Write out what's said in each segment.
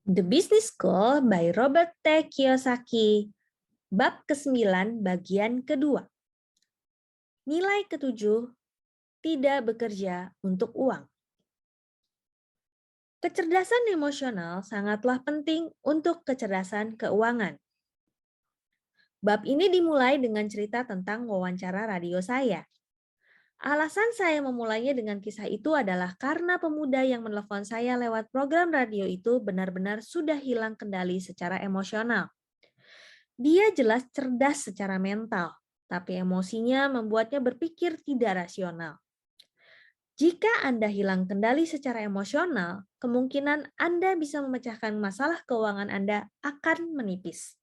The Business School by Robert T. Kiyosaki. Bab ke-9 bagian kedua. Nilai ke-7, tidak bekerja untuk uang. Kecerdasan emosional sangatlah penting untuk kecerdasan keuangan. Bab ini dimulai dengan cerita tentang wawancara radio saya. Alasan saya memulainya dengan kisah itu adalah karena pemuda yang menelepon saya lewat program radio itu benar-benar sudah hilang kendali secara emosional. Dia jelas cerdas secara mental, tapi emosinya membuatnya berpikir tidak rasional. Jika Anda hilang kendali secara emosional, kemungkinan Anda bisa memecahkan masalah keuangan Anda akan menipis.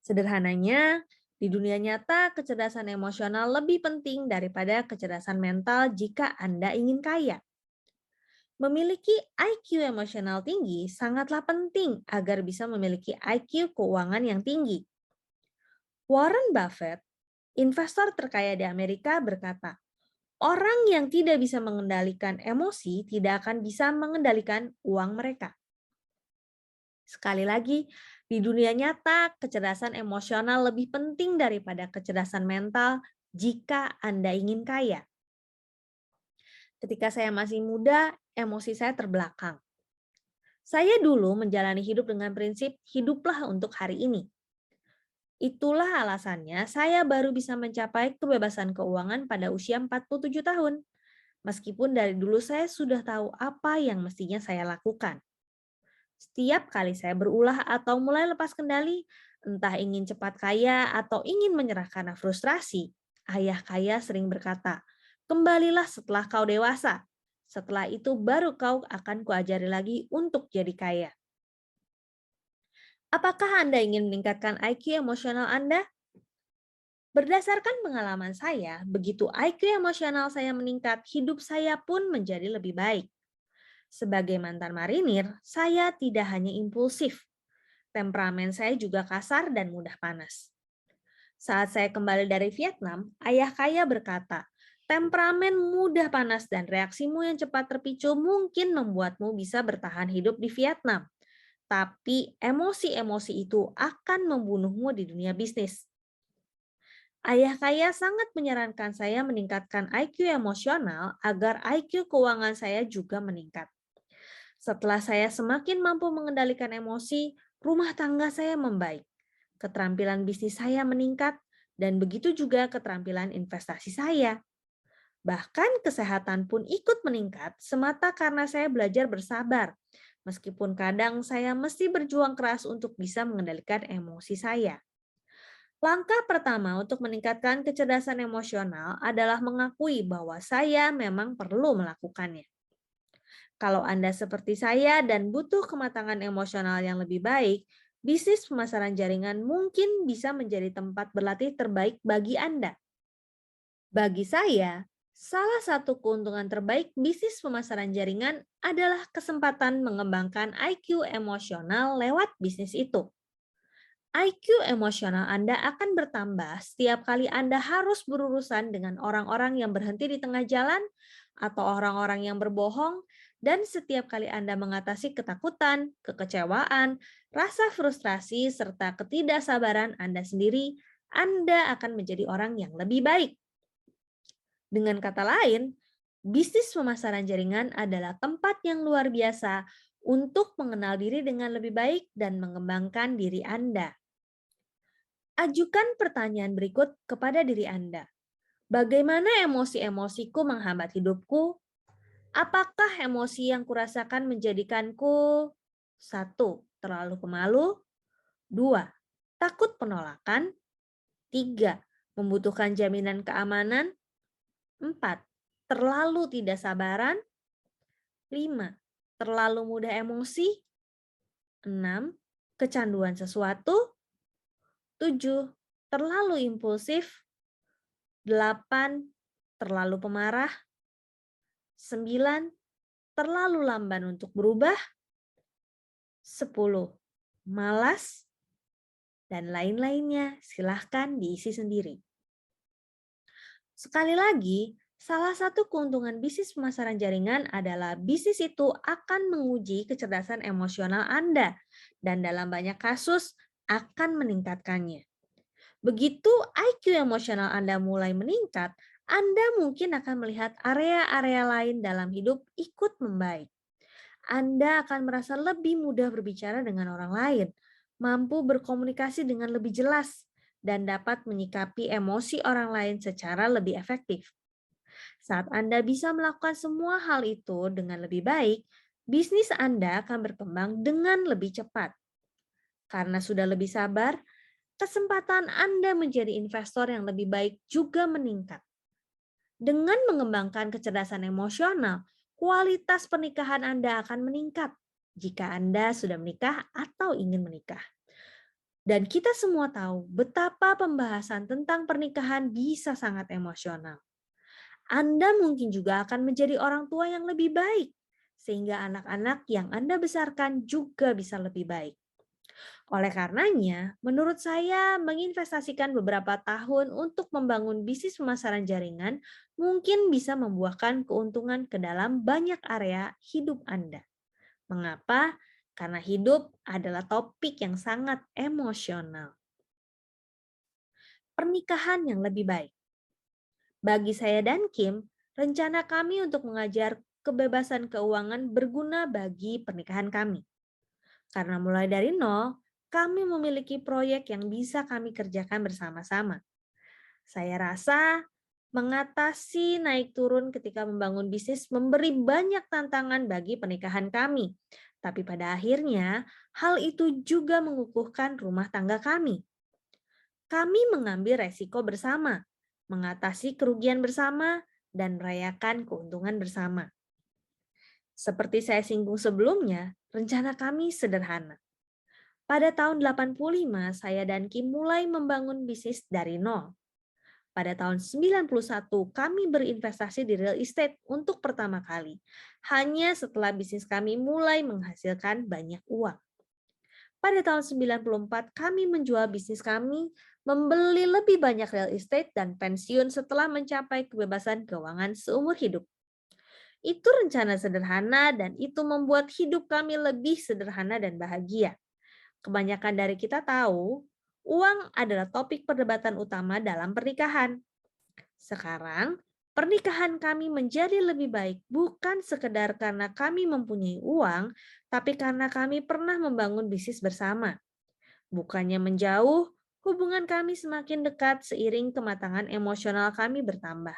Sederhananya, di dunia nyata, kecerdasan emosional lebih penting daripada kecerdasan mental jika Anda ingin kaya. Memiliki IQ emosional tinggi sangatlah penting agar bisa memiliki IQ keuangan yang tinggi. Warren Buffett, investor terkaya di Amerika, berkata, orang yang tidak bisa mengendalikan emosi tidak akan bisa mengendalikan uang mereka. Sekali lagi, di dunia nyata, kecerdasan emosional lebih penting daripada kecerdasan mental jika Anda ingin kaya. Ketika saya masih muda, emosi saya terbelakang. Saya dulu menjalani hidup dengan prinsip hiduplah untuk hari ini. Itulah alasannya saya baru bisa mencapai kebebasan keuangan pada usia 47 tahun. Meskipun dari dulu saya sudah tahu apa yang mestinya saya lakukan. Setiap kali saya berulah atau mulai lepas kendali, entah ingin cepat kaya atau ingin menyerah karena frustrasi, ayah kaya sering berkata, kembalilah setelah kau dewasa. Setelah itu baru kau akan kuajari lagi untuk jadi kaya. Apakah Anda ingin meningkatkan IQ emosional Anda? Berdasarkan pengalaman saya, begitu IQ emosional saya meningkat, hidup saya pun menjadi lebih baik. Sebagai mantan marinir, saya tidak hanya impulsif. Temperamen saya juga kasar dan mudah panas. Saat saya kembali dari Vietnam, ayah kaya berkata, temperamen mudah panas dan reaksimu yang cepat terpicu mungkin membuatmu bisa bertahan hidup di Vietnam. Tapi emosi-emosi itu akan membunuhmu di dunia bisnis. Ayah kaya sangat menyarankan saya meningkatkan IQ emosional agar IQ keuangan saya juga meningkat. Setelah saya semakin mampu mengendalikan emosi, rumah tangga saya membaik. Keterampilan bisnis saya meningkat, dan begitu juga keterampilan investasi saya. Bahkan kesehatan pun ikut meningkat semata karena saya belajar bersabar. Meskipun kadang saya mesti berjuang keras untuk bisa mengendalikan emosi saya. Langkah pertama untuk meningkatkan kecerdasan emosional adalah mengakui bahwa saya memang perlu melakukannya. Kalau Anda seperti saya dan butuh kematangan emosional yang lebih baik, bisnis pemasaran jaringan mungkin bisa menjadi tempat berlatih terbaik bagi Anda. Bagi saya, salah satu keuntungan terbaik bisnis pemasaran jaringan adalah kesempatan mengembangkan IQ emosional lewat bisnis itu. IQ emosional Anda akan bertambah setiap kali Anda harus berurusan dengan orang-orang yang berhenti di tengah jalan atau orang-orang yang berbohong, dan setiap kali Anda mengatasi ketakutan, kekecewaan, rasa frustrasi, serta ketidaksabaran Anda sendiri, Anda akan menjadi orang yang lebih baik. Dengan kata lain, bisnis pemasaran jaringan adalah tempat yang luar biasa untuk mengenal diri dengan lebih baik dan mengembangkan diri Anda. Ajukan pertanyaan berikut kepada diri Anda. Bagaimana emosi-emosiku menghambat hidupku? Apakah emosi yang kurasakan menjadikanku 1. Terlalu pemalu, 2. Takut penolakan, 3. Membutuhkan jaminan keamanan, 4. Terlalu tidak sabaran, 5. Terlalu mudah emosi, 6. Kecanduan sesuatu, 7. Terlalu impulsif, 8. Terlalu pemarah, 9. Terlalu lamban untuk berubah, 10. Malas, dan lain-lainnya. Silahkan diisi sendiri. Sekali lagi, Salah satu keuntungan bisnis pemasaran jaringan adalah bisnis itu akan menguji kecerdasan emosional Anda dan dalam banyak kasus akan meningkatkannya. Begitu IQ emosional Anda mulai meningkat, Anda mungkin akan melihat area-area lain dalam hidup ikut membaik. Anda akan merasa lebih mudah berbicara dengan orang lain, mampu berkomunikasi dengan lebih jelas, dan dapat menyikapi emosi orang lain secara lebih efektif. Saat Anda bisa melakukan semua hal itu dengan lebih baik, bisnis Anda akan berkembang dengan lebih cepat. Karena sudah lebih sabar, kesempatan Anda menjadi investor yang lebih baik juga meningkat. Dengan mengembangkan kecerdasan emosional, kualitas pernikahan Anda akan meningkat jika Anda sudah menikah atau ingin menikah. Dan kita semua tahu betapa pembahasan tentang pernikahan bisa sangat emosional. Anda mungkin juga akan menjadi orang tua yang lebih baik, sehingga anak-anak yang Anda besarkan juga bisa lebih baik. Oleh karenanya, menurut saya menginvestasikan beberapa tahun untuk membangun bisnis pemasaran jaringan mungkin bisa membuahkan keuntungan ke dalam banyak area hidup Anda. Mengapa? Karena hidup adalah topik yang sangat emosional. Pernikahan yang lebih baik. Bagi saya dan Kim, rencana kami untuk mengajar kebebasan keuangan berguna bagi pernikahan kami. Karena mulai dari nol, kami memiliki proyek yang bisa kami kerjakan bersama-sama. Saya rasa mengatasi naik turun ketika membangun bisnis memberi banyak tantangan bagi pernikahan kami. Tapi pada akhirnya, hal itu juga mengukuhkan rumah tangga kami. Kami mengambil resiko bersama, mengatasi kerugian bersama, dan merayakan keuntungan bersama. Seperti saya singgung sebelumnya, rencana kami sederhana. Pada tahun 85, saya dan Kim mulai membangun bisnis dari nol. Pada tahun 91, kami berinvestasi di real estate untuk pertama kali. Hanya setelah bisnis kami mulai menghasilkan banyak uang. Pada tahun 94, kami menjual bisnis kami, membeli lebih banyak real estate, dan pensiun setelah mencapai kebebasan keuangan seumur hidup. Itu rencana sederhana dan itu membuat hidup kami lebih sederhana dan bahagia. Kebanyakan dari kita tahu, uang adalah topik perdebatan utama dalam pernikahan. Sekarang, pernikahan kami menjadi lebih baik bukan sekedar karena kami mempunyai uang, tapi karena kami pernah membangun bisnis bersama. Bukannya menjauh, hubungan kami semakin dekat seiring kematangan emosional kami bertambah.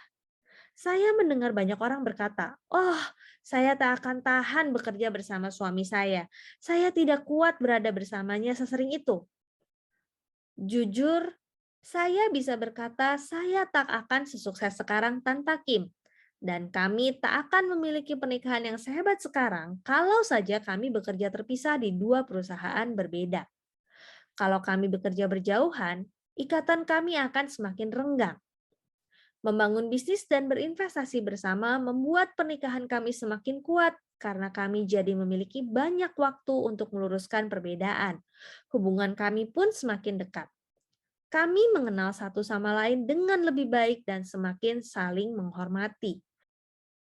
Saya mendengar banyak orang berkata, "Oh, saya tak akan tahan bekerja bersama suami saya. Saya tidak kuat berada bersamanya sesering itu." Jujur, saya bisa berkata saya tak akan sesukses sekarang tanpa Kim. Dan kami tak akan memiliki pernikahan yang sehebat sekarang kalau saja kami bekerja terpisah di dua perusahaan berbeda. Kalau kami bekerja berjauhan, ikatan kami akan semakin renggang. Membangun bisnis dan berinvestasi bersama membuat pernikahan kami semakin kuat karena kami jadi memiliki banyak waktu untuk meluruskan perbedaan. Hubungan kami pun semakin dekat. Kami mengenal satu sama lain dengan lebih baik dan semakin saling menghormati.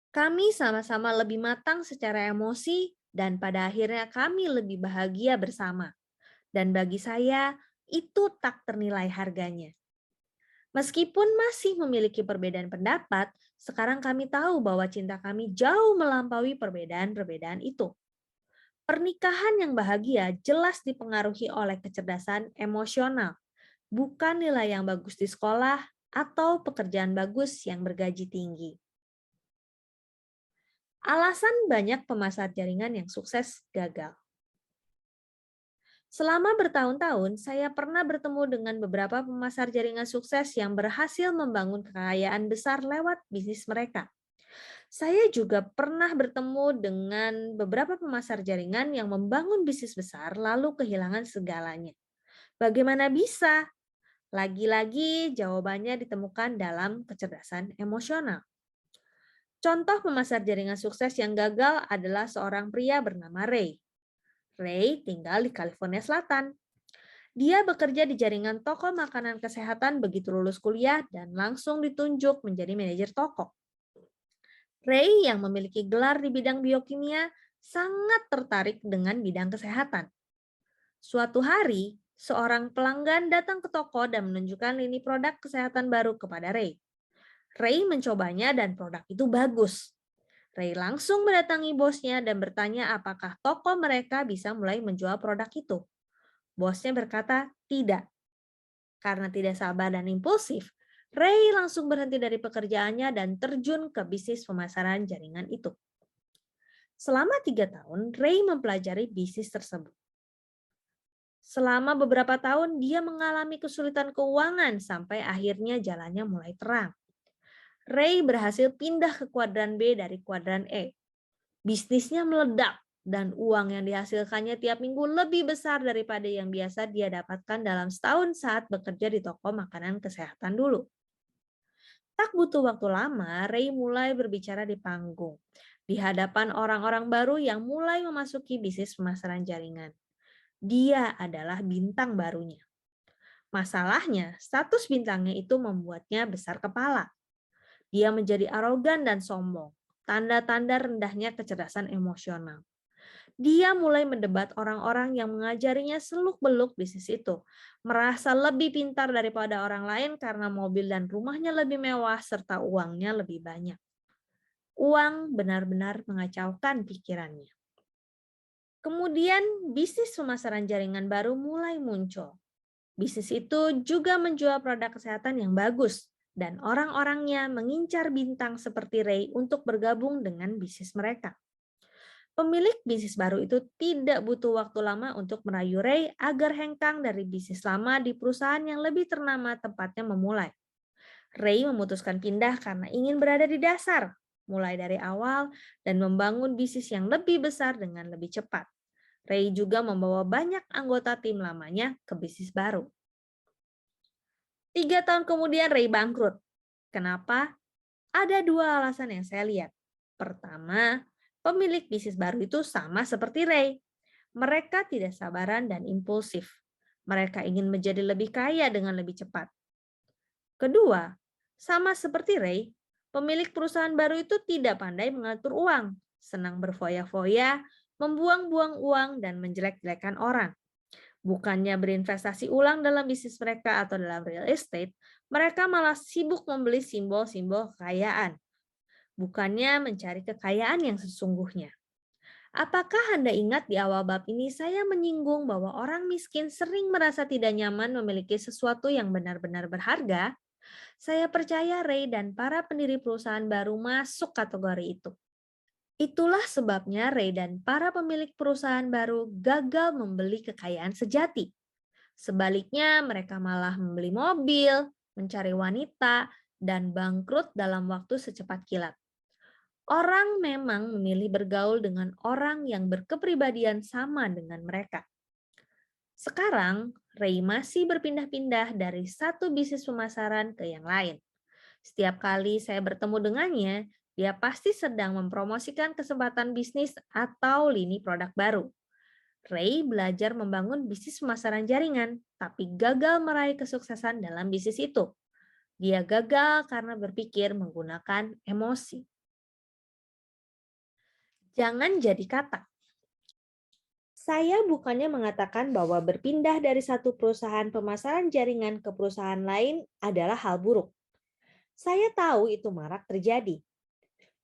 Kami sama-sama lebih matang secara emosi dan pada akhirnya kami lebih bahagia bersama. Dan bagi saya, itu tak ternilai harganya. Meskipun masih memiliki perbedaan pendapat, sekarang kami tahu bahwa cinta kami jauh melampaui perbedaan-perbedaan itu. Pernikahan yang bahagia jelas dipengaruhi oleh kecerdasan emosional, bukan nilai yang bagus di sekolah atau pekerjaan bagus yang bergaji tinggi. Alasan banyak pemasar jaringan yang sukses gagal. Selama bertahun-tahun, saya pernah bertemu dengan beberapa pemasar jaringan sukses yang berhasil membangun kekayaan besar lewat bisnis mereka. Saya juga pernah bertemu dengan beberapa pemasar jaringan yang membangun bisnis besar lalu kehilangan segalanya. Bagaimana bisa? Lagi-lagi jawabannya ditemukan dalam kecerdasan emosional. Contoh pemasar jaringan sukses yang gagal adalah seorang pria bernama Ray. Ray tinggal di California Selatan. Dia bekerja di jaringan toko makanan kesehatan begitu lulus kuliah dan langsung ditunjuk menjadi manajer toko. Ray yang memiliki gelar di bidang biokimia sangat tertarik dengan bidang kesehatan. Suatu hari, seorang pelanggan datang ke toko dan menunjukkan lini produk kesehatan baru kepada Ray. Ray mencobanya dan produk itu bagus. Ray langsung mendatangi bosnya dan bertanya apakah toko mereka bisa mulai menjual produk itu. Bosnya berkata tidak. Karena tidak sabar dan impulsif, Ray langsung berhenti dari pekerjaannya dan terjun ke bisnis pemasaran jaringan itu. Selama 3 tahun, Ray mempelajari bisnis tersebut. Selama beberapa tahun, dia mengalami kesulitan keuangan sampai akhirnya jalannya mulai terang. Ray berhasil pindah ke kuadran B dari kuadran E. Bisnisnya meledak dan uang yang dihasilkannya tiap minggu lebih besar daripada yang biasa dia dapatkan dalam setahun saat bekerja di toko makanan kesehatan dulu. Tak butuh waktu lama, Ray mulai berbicara di panggung, di hadapan orang-orang baru yang mulai memasuki bisnis pemasaran jaringan. Dia adalah bintang barunya. Masalahnya, status bintangnya itu membuatnya besar kepala. Dia menjadi arogan dan sombong, tanda-tanda rendahnya kecerdasan emosional. Dia mulai mendebat orang-orang yang mengajarinya seluk-beluk bisnis itu, merasa lebih pintar daripada orang lain karena mobil dan rumahnya lebih mewah serta uangnya lebih banyak. Uang benar-benar mengacaukan pikirannya. Kemudian bisnis pemasaran jaringan baru mulai muncul. Bisnis itu juga menjual produk kesehatan yang bagus dan orang-orangnya mengincar bintang seperti Ray untuk bergabung dengan bisnis mereka. Pemilik bisnis baru itu tidak butuh waktu lama untuk merayu Ray agar hengkang dari bisnis lama di perusahaan yang lebih ternama tempatnya memulai. Ray memutuskan pindah karena ingin berada di dasar, mulai dari awal, dan membangun bisnis yang lebih besar dengan lebih cepat. Ray juga membawa banyak anggota tim lamanya ke bisnis baru. 3 tahun kemudian Ray bangkrut. Kenapa? Ada 2 alasan yang saya lihat. Pertama, pemilik bisnis baru itu sama seperti Ray. Mereka tidak sabaran dan impulsif. Mereka ingin menjadi lebih kaya dengan lebih cepat. Kedua, sama seperti Ray, pemilik perusahaan baru itu tidak pandai mengatur uang, senang berfoya-foya, membuang-buang uang, dan menjelek-jelekan orang. Bukannya berinvestasi ulang dalam bisnis mereka atau dalam real estate, mereka malah sibuk membeli simbol-simbol kekayaan. Bukannya mencari kekayaan yang sesungguhnya. Apakah Anda ingat di awal bab ini saya menyinggung bahwa orang miskin sering merasa tidak nyaman memiliki sesuatu yang benar-benar berharga? Saya percaya Ray dan para pendiri perusahaan baru masuk kategori itu. Itulah sebabnya Ray dan para pemilik perusahaan baru gagal membeli kekayaan sejati. Sebaliknya, mereka malah membeli mobil, mencari wanita, dan bangkrut dalam waktu secepat kilat. Orang memang memilih bergaul dengan orang yang berkepribadian sama dengan mereka. Sekarang, Ray masih berpindah-pindah dari satu bisnis pemasaran ke yang lain. Setiap kali saya bertemu dengannya, dia pasti sedang mempromosikan kesempatan bisnis atau lini produk baru. Ray belajar membangun bisnis pemasaran jaringan, tapi gagal meraih kesuksesan dalam bisnis itu. Dia gagal karena berpikir menggunakan emosi. Jangan jadi katak. Saya bukannya mengatakan bahwa berpindah dari satu perusahaan pemasaran jaringan ke perusahaan lain adalah hal buruk. Saya tahu itu marak terjadi.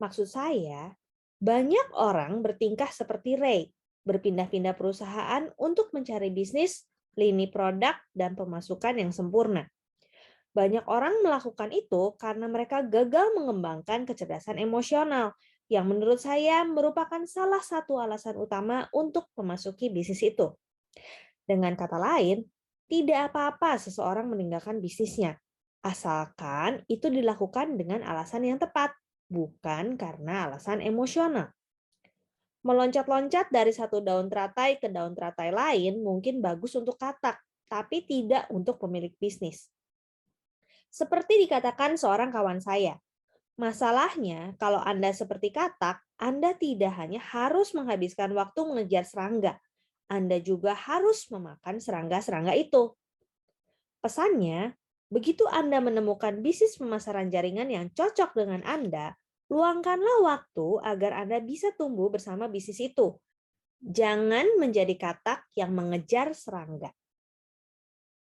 Maksud saya, banyak orang bertingkah seperti Ray, berpindah-pindah perusahaan untuk mencari bisnis, lini produk, dan pemasukan yang sempurna. Banyak orang melakukan itu karena mereka gagal mengembangkan kecerdasan emosional, yang menurut saya merupakan salah satu alasan utama untuk memasuki bisnis itu. Dengan kata lain, tidak apa-apa seseorang meninggalkan bisnisnya, asalkan itu dilakukan dengan alasan yang tepat, bukan karena alasan emosional. Meloncat-loncat dari satu daun teratai ke daun teratai lain mungkin bagus untuk katak, tapi tidak untuk pemilik bisnis. Seperti dikatakan seorang kawan saya, masalahnya kalau Anda seperti katak, Anda tidak hanya harus menghabiskan waktu mengejar serangga, Anda juga harus memakan serangga-serangga itu. Pesannya, begitu Anda menemukan bisnis pemasaran jaringan yang cocok dengan Anda, Luangkanlah waktu agar Anda bisa tumbuh bersama bisnis itu. Jangan menjadi katak yang mengejar serangga.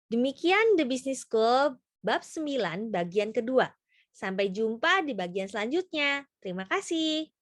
Demikian The Business School bab 9 bagian kedua. Sampai jumpa di bagian selanjutnya. Terima kasih.